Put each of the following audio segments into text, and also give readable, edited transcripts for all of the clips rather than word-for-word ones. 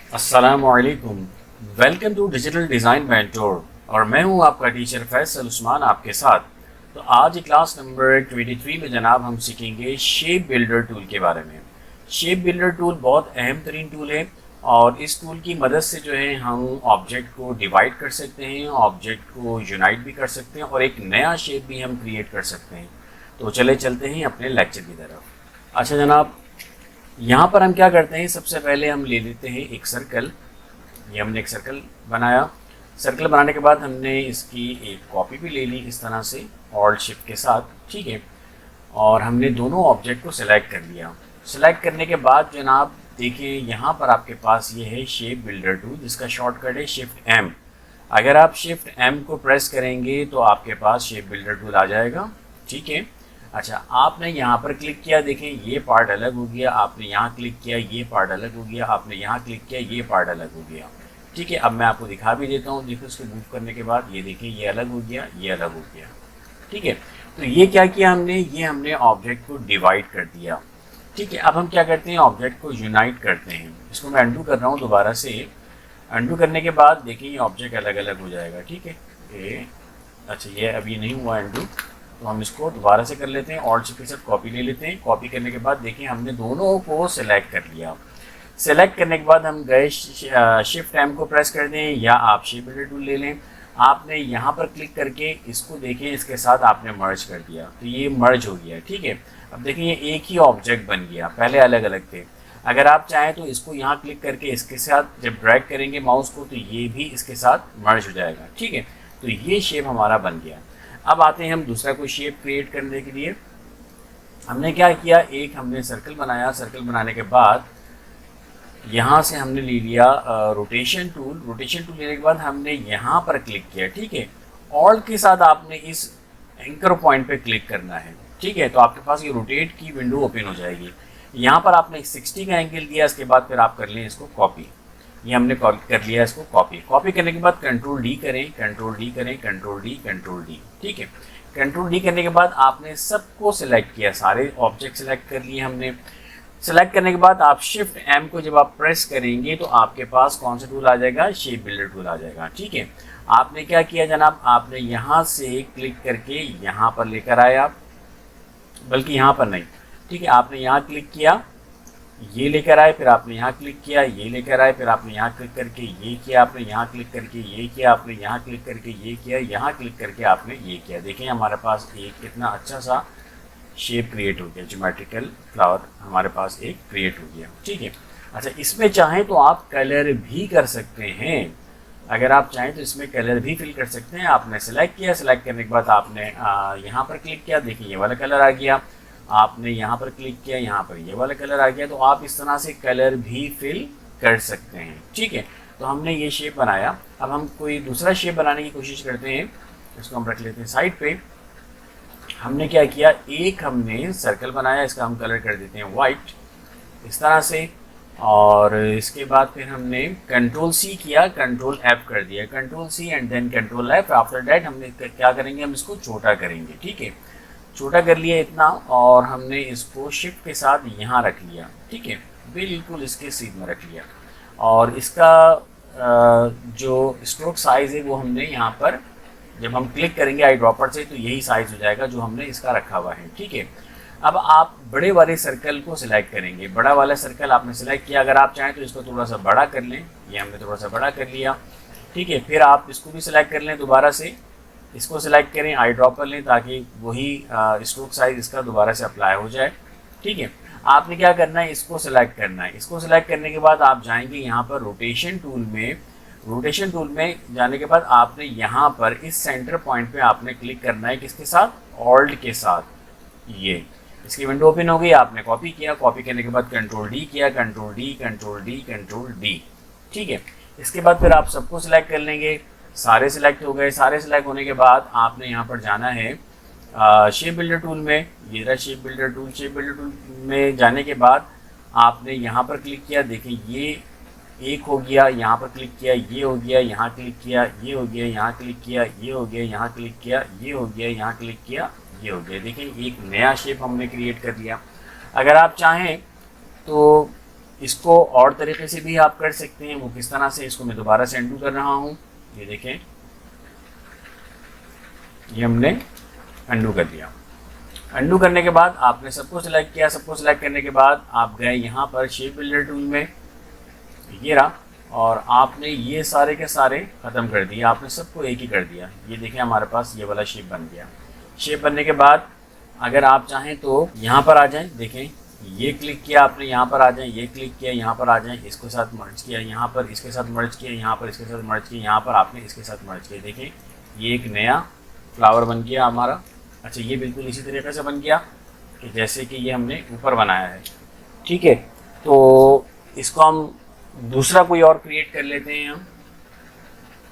अस्सलामुअलैकुम। Welcome to digital design mentor और मैं हूं आपका टीचर फैसल उस्मान आपके साथ। तो आज क्लास नंबर 23 में जनाब हम सीखेंगे शेप बिल्डर टूल के बारे में। शेप बिल्डर टूल बहुत अहम तरीन टूल है और इस टूल की मदद से जो है हम ऑब्जेक्ट को डिवाइड कर सकते हैं, ऑब्जेक्ट को यूनाइट भी कर सकते हैं और एक नया शेप भी हम क्रिएट कर सकते हैं। तो चले चलते हैं अपने लेक्चर की तरफ। अच्छा जनाब, यहाँ पर हम क्या करते हैं, सबसे पहले हम ले लेते हैं एक सर्कल। ये हमने एक सर्कल बनाया। सर्कल बनाने के बाद हमने इसकी एक कॉपी भी ले ली इस तरह से ऑल्ट शिफ्ट के साथ, ठीक है। और हमने दोनों ऑब्जेक्ट को सिलेक्ट कर लिया। सिलेक्ट करने के बाद जनाब देखिए यहाँ पर आपके पास ये है शेप बिल्डर टूल, जिसका शॉर्टकट है शिफ्ट एम। अगर आप शिफ्ट एम को प्रेस करेंगे तो आपके पास शेप बिल्डर टूल आ जाएगा, ठीक है। अच्छा, आपने यहाँ पर क्लिक किया, देखें ये पार्ट अलग हो गया। आपने यहाँ क्लिक किया, ये पार्ट अलग हो गया। आपने यहाँ क्लिक किया, ये पार्ट अलग हो गया, ठीक है। अब मैं आपको दिखा भी देता हूँ। देखो इसको मूव करने के बाद ये देखें, ये अलग हो गया, ये अलग हो गया, ठीक है। तो ये क्या किया हमने, ये हमने ऑब्जेक्ट को डिवाइड कर दिया, ठीक है। अब हम क्या करते हैं, ऑब्जेक्ट को यूनाइट करते हैं। इसको मैं अंडू कर रहा हूँ दोबारा से। अंडू करने के बाद देखिए ये ऑब्जेक्ट अलग अलग हो जाएगा, ठीक है। ये अच्छा, ये अभी नहीं हुआ अंडू, तो हम इसको दोबारा से कर लेते हैं। ऑल्ट शिफ्ट के साथ कॉपी ले लेते हैं। कॉपी करने के बाद देखिए हमने दोनों को सिलेक्ट कर लिया। सेलेक्ट करने के बाद हम गए शिफ्ट एम को प्रेस कर दें या आप शेप बिल्डर टूल ले लें। आपने यहाँ पर क्लिक करके इसको देखें, इसके साथ आपने मर्ज कर दिया, तो ये मर्ज हो गया, ठीक है। अब देखिए ये एक ही ऑब्जेक्ट बन गया, पहले अलग अलग थे। अगर आप चाहें तो इसको यहाँ क्लिक करके इसके साथ जब ड्रैग करेंगे माउस को तो ये भी इसके साथ मर्ज हो जाएगा, ठीक है। तो ये शेप हमारा बन गया। अब आते हैं हम दूसरा कोई शेप क्रिएट करने के लिए। हमने क्या किया, एक हमने सर्कल बनाया। सर्कल बनाने के बाद यहाँ से हमने ले लिया रोटेशन टूल। रोटेशन टूल लेने के बाद हमने यहाँ पर क्लिक किया, ठीक है। ऑल्ट के साथ आपने इस एंकर पॉइंट पे क्लिक करना है, ठीक है। तो आपके पास ये रोटेट की विंडो ओपन हो जाएगी। यहाँ पर आपने 60 का एंगल दिया, इसके बाद फिर आप कर लें इसको कॉपी। ये हमने कर लिया इसको कॉपी। कॉपी करने के बाद कंट्रोल डी करें, कंट्रोल डी करें, कंट्रोल डी, कंट्रोल डी, ठीक है। कंट्रोल डी करने के बाद आपने सबको सिलेक्ट किया, सारे ऑब्जेक्ट सिलेक्ट कर लिए हमने। सेलेक्ट करने के बाद आप शिफ्ट एम को जब आप प्रेस करेंगे तो आपके पास कौन सा टूल आ जाएगा, शेप बिल्डर टूल आ जाएगा, ठीक है। आपने क्या किया जनाब, आपने यहाँ से क्लिक करके यहाँ पर लेकर आए आप, बल्कि यहाँ पर नहीं, ठीक है। आपने यहाँ क्लिक किया, ये लेकर आए, फिर आपने यहाँ क्लिक किया, ये लेकर आए, फिर आपने यहाँ क्लिक करके ये किया, आपने यहाँ क्लिक करके ये किया, आपने यहाँ क्लिक करके ये किया, यहाँ क्लिक करके आपने ये किया। देखें हमारे पास एक कितना अच्छा सा शेप क्रिएट हो गया, ज्योमेट्रिकल फ्लावर हमारे पास एक क्रिएट हो गया, ठीक है। अच्छा, इसमें चाहें तो आप कलर भी कर सकते हैं। अगर आप चाहें तो इसमें कलर भी फिल कर सकते हैं। आपने सेलेक्ट किया, सेलेक्ट करने के बाद आपने यहाँ पर क्लिक किया, देखिए ये वाला कलर आ गया। आपने यहाँ पर क्लिक किया, यहाँ पर ये वाला कलर आ गया। तो आप इस तरह से कलर भी फिल कर सकते हैं, ठीक है। तो हमने ये शेप बनाया। अब हम कोई दूसरा शेप बनाने की कोशिश करते हैं। इसको हम रख लेते हैं साइड पे। हमने क्या किया, एक हमने सर्कल बनाया, इसका हम कलर कर देते हैं वाइट इस तरह से। और इसके बाद फिर हमने कंट्रोल सी किया, कंट्रोल एफ कर दिया, control C and then control F. After that हमने क्या करेंगे, हम इसको छोटा करेंगे, ठीक है। छोटा कर लिया इतना, और हमने इसको शिफ्ट के साथ यहाँ रख लिया, ठीक है, बिल्कुल इसके सीध में रख लिया। और इसका जो स्ट्रोक साइज़ है वो हमने यहाँ पर जब हम क्लिक करेंगे आई ड्रॉपर से तो यही साइज़ हो जाएगा जो हमने इसका रखा हुआ है, ठीक है। अब आप बड़े वाले सर्कल को सिलेक्ट करेंगे। बड़ा वाला सर्कल आपने सिलेक्ट किया। अगर आप चाहें तो इसको थोड़ा सा बड़ा कर लें, ये हमने थोड़ा सा बड़ा कर लिया, ठीक है। फिर आप इसको भी सिलेक्ट कर लें, दोबारा से इसको सिलेक्ट करें, आई ड्रॉपर लें ताकि वही स्ट्रोक साइज़ इसका दोबारा से अप्लाई हो जाए, ठीक है। आपने क्या करना है, इसको सिलेक्ट करना है। इसको सिलेक्ट करने के बाद आप जाएंगे यहाँ पर रोटेशन टूल में। रोटेशन टूल में जाने के बाद आपने यहाँ पर इस सेंटर पॉइंट पे आपने क्लिक करना है, किसके साथ, ऑल्ट के साथ। ये इसकी विंडो ओपन हो गई। आपने कॉपी किया, कॉपी करने के बाद कंट्रोल डी किया, control D, control D, control D, ठीक है। इसके बाद फिर आप सबको सिलेक्ट कर लेंगे। सारे सिलेक्ट हो गए। सारे सिलेक्ट होने के बाद आपने यहाँ पर जाना है शेप बिल्डर टूल में। ये रहा shape builder tool. Shape builder tool में जाने के बाद आपने यहाँ पर क्लिक किया, देखिए ये एक हो गया, यहाँ पर क्लिक किया, ये हो गया, यहाँ क्लिक किया, ये हो गया, यहाँ क्लिक किया, ये हो गया, यहाँ क्लिक किया, ये हो गया, यहाँ क्लिक किया, ये हो गया। देखिए एक नया शेप हमने क्रिएट कर लिया। अगर आप चाहें तो इसको और तरीके से भी आप कर सकते हैं। वो किस तरह से, इसको मैं दोबारा से अंडू कर रहा हूँ। ये देखें, ये हमने अंडू कर दिया। अंडू करने के बाद आपने सबको सिलेक्ट किया। सबको सिलेक्ट करने के बाद आप गए यहाँ पर शेप बिल्डर टूल में, ये रहा, और आपने ये सारे के सारे ख़त्म कर दिए। आपने सबको एक ही कर दिया। ये देखें, हमारे पास ये वाला शेप बन गया। शेप बनने के बाद अगर आप चाहें तो यहाँ पर आ जाएं। देखें, ये क्लिक किया आपने, यहाँ पर आ जाएं, ये क्लिक किया, यहाँ पर आ जाएं, इसके साथ मर्ज किया, यहाँ पर इसके साथ मर्ज किया, यहाँ पर इसके साथ मर्ज किया, यहाँ पर आपने इसके साथ मर्ज किया। देखें, ये एक नया फ्लावर बन गया हमारा। अच्छा, ये बिल्कुल इसी तरीके से बन गया कि जैसे कि ये हमने ऊपर बनाया है। ठीक है, तो इसको हम दूसरा कोई और क्रिएट कर लेते हैं हम।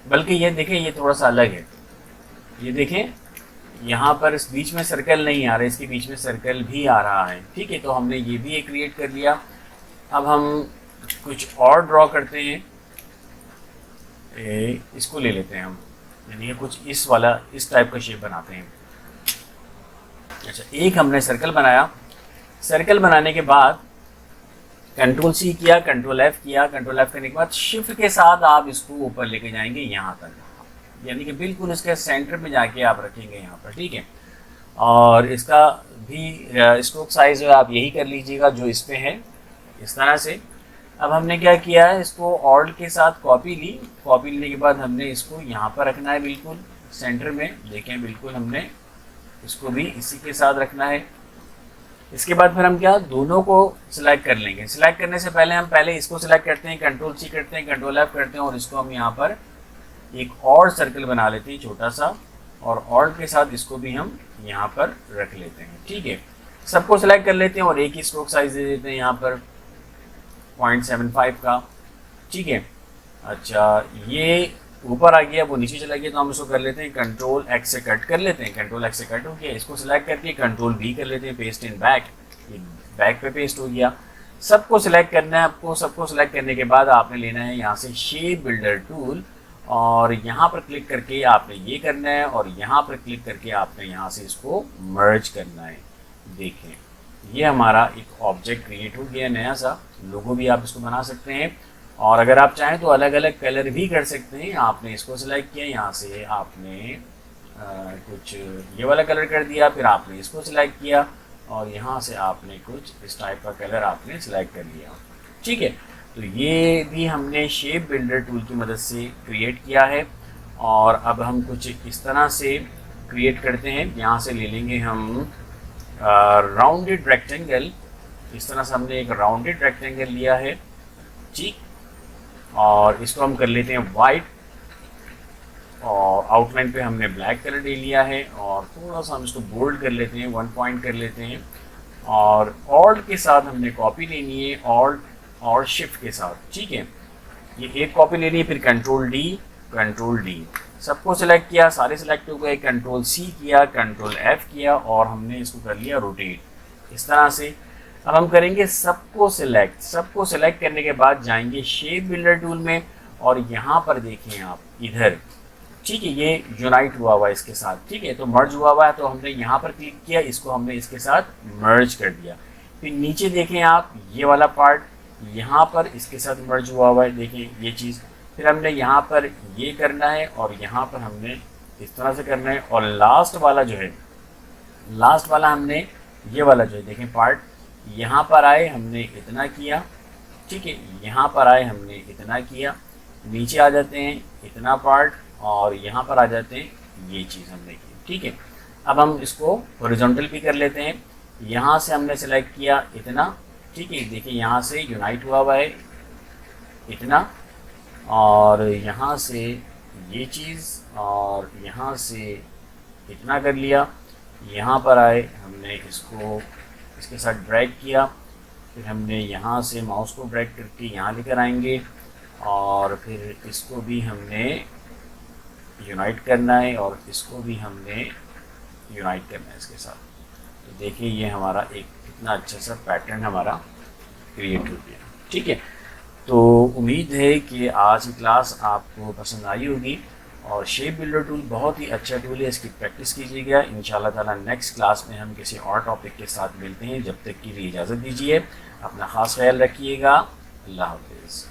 बल्कि ये देखें, ये थोड़ा सा अलग है। ये देखें, यहाँ पर इस बीच में सर्कल नहीं आ रहा, इसके बीच में सर्कल भी आ रहा है। ठीक है, तो हमने ये भी एक क्रिएट कर लिया। अब हम कुछ और ड्रॉ करते हैं। इसको ले लेते हैं हम, यानी ये कुछ इस वाला, इस टाइप का शेप बनाते हैं। अच्छा, एक हमने सर्कल बनाया। सर्कल बनाने के बाद कंट्रोल सी किया, कंट्रोल एफ किया। कंट्रोल एफ करने के बाद शिफ्ट के साथ आप इसको ऊपर लेके जाएंगे यहाँ तक, यानी कि बिल्कुल इसके सेंटर में जाके आप रखेंगे यहाँ पर। ठीक है, और इसका भी स्ट्रोक साइज है, आप यही कर लीजिएगा जो इस पे है, इस तरह से। अब हमने क्या किया है, इसको ऑल्ट के साथ कॉपी ली। कॉपी लेने के बाद हमने इसको यहाँ पर रखना है, बिल्कुल सेंटर में। देखें, बिल्कुल हमने इसको भी इसी के साथ रखना है। इसके बाद फिर हम क्या, दोनों को सिलेक्ट कर लेंगे। सिलेक्ट करने से पहले हम पहले इसको सिलेक्ट करते हैं, कंट्रोल सी करते हैं, कंट्रोल एफ करते हैं, और इसको हम यहाँ पर एक और सर्कल बना लेते हैं छोटा सा, और ऑल्ट के साथ इसको भी हम यहाँ पर रख लेते हैं। ठीक है, सबको सिलेक्ट कर लेते हैं और एक ही स्ट्रोक साइज दे देते हैं यहाँ पर 0.75 का। ठीक है, अच्छा, ये ऊपर आ गया, वो नीचे चला गया, तो हम इसको कर लेते हैं कंट्रोल एक्स से कट कर लेते हैं। कंट्रोल एक्स से कट हो गया, इसको सिलेक्ट करके कंट्रोल भी कर लेते हैं, पेस्ट इन बैक। ये बैक पे पेस्ट हो गया। सबको सिलेक्ट करना है आपको। सबको सिलेक्ट करने के बाद आपने लेना है यहाँ से शेप बिल्डर टूल, और यहाँ पर क्लिक करके आपने ये करना है, और यहाँ पर क्लिक करके आपने यहाँ से इसको मर्ज करना है। देखें, ये हमारा एक ऑब्जेक्ट क्रिएट हो गया, नया सा लोगो भी आप इसको बना सकते हैं। और अगर आप चाहें तो अलग अलग कलर भी कर सकते हैं। आपने इसको सिलेक्ट किया, यहाँ से आपने कुछ ये वाला कलर कर दिया, फिर आपने इसको सिलेक्ट किया, और यहाँ से आपने कुछ इस टाइप का कलर आपने सिलेक्ट कर लिया। ठीक है, तो ये भी हमने शेप बिल्डर टूल की मदद से क्रिएट किया है। और अब हम कुछ इस तरह से क्रिएट करते हैं। यहाँ से ले लेंगे हम राउंडेड रेक्टेंगल। इस तरह से हमने एक राउंडेड रेक्टेंगल लिया है। ठीक, और इसको हम कर लेते हैं वाइट, और आउटलाइन पे हमने ब्लैक कलर ले लिया है, और थोड़ा सा हम इसको बोल्ड कर लेते हैं, 1 पॉइंट कर लेते हैं। और ऑल्ट के साथ हमने कॉपी लेनी है, ऑल्ट और शिफ्ट के साथ। ठीक है, ये एक कॉपी लेनी है, फिर कंट्रोल डी। सबको सिलेक्ट किया, सारे सिलेक्ट हो गए। कंट्रोल सी किया, कंट्रोल एफ किया, और हमने इसको कर लिया रोटेट, इस तरह से। अब हम करेंगे सबको सिलेक्ट। सबको सिलेक्ट करने के बाद जाएंगे शेप बिल्डर टूल में, और यहाँ पर देखें आप इधर। ठीक है, ये यूनाइट हुआ हुआ है इसके साथ। ठीक है, तो मर्ज हुआ हुआ है, तो हमने यहाँ पर क्लिक किया, इसको हमने इसके साथ मर्ज कर दिया। फिर नीचे देखें आप, ये वाला पार्ट यहाँ पर इसके साथ मर्ज हुआ हुआ है। देखें ये चीज़। फिर हमने यहाँ पर ये करना है, और यहाँ पर हमने इस तरह से करना है। और लास्ट वाला जो है, लास्ट वाला हमने ये वाला जो है, देखें पार्ट, यहाँ पर आए हमने इतना किया। ठीक है, यहाँ पर आए हमने इतना किया। नीचे आ जाते हैं इतना पार्ट, और यहाँ पर आ जाते हैं, ये चीज़ हमने की। ठीक है, अब हम इसको हॉरिजॉन्टल भी कर लेते हैं। यहाँ से हमने सेलेक्ट किया इतना। ठीक है, देखिए यहाँ से यूनाइट हुआ है इतना, और यहाँ से ये चीज़, और यहाँ से इतना कर लिया। यहाँ पर आए हमने इसको इसके साथ ड्रैग किया, फिर हमने यहाँ से माउस को ड्रैग करके यहाँ लेकर आएंगे, और फिर इसको भी हमने यूनाइट करना है, और इसको भी हमने यूनाइट करना है इसके साथ। तो देखिए, ये हमारा एक कितना अच्छा सा पैटर्न हमारा क्रिएट हो गया। ठीक है, तो उम्मीद है कि आज की क्लास आपको पसंद आई होगी, और शेप बिल्डर टूल बहुत ही अच्छा टूल है, इसकी प्रैक्टिस कीजिएगा। इंशाल्लाह ताला नेक्स्ट क्लास में हम किसी और टॉपिक के साथ मिलते हैं। जब तक के लिए इजाज़त दीजिए, अपना ख़ास ख्याल रखिएगा। अल्लाह हाफ़िज़।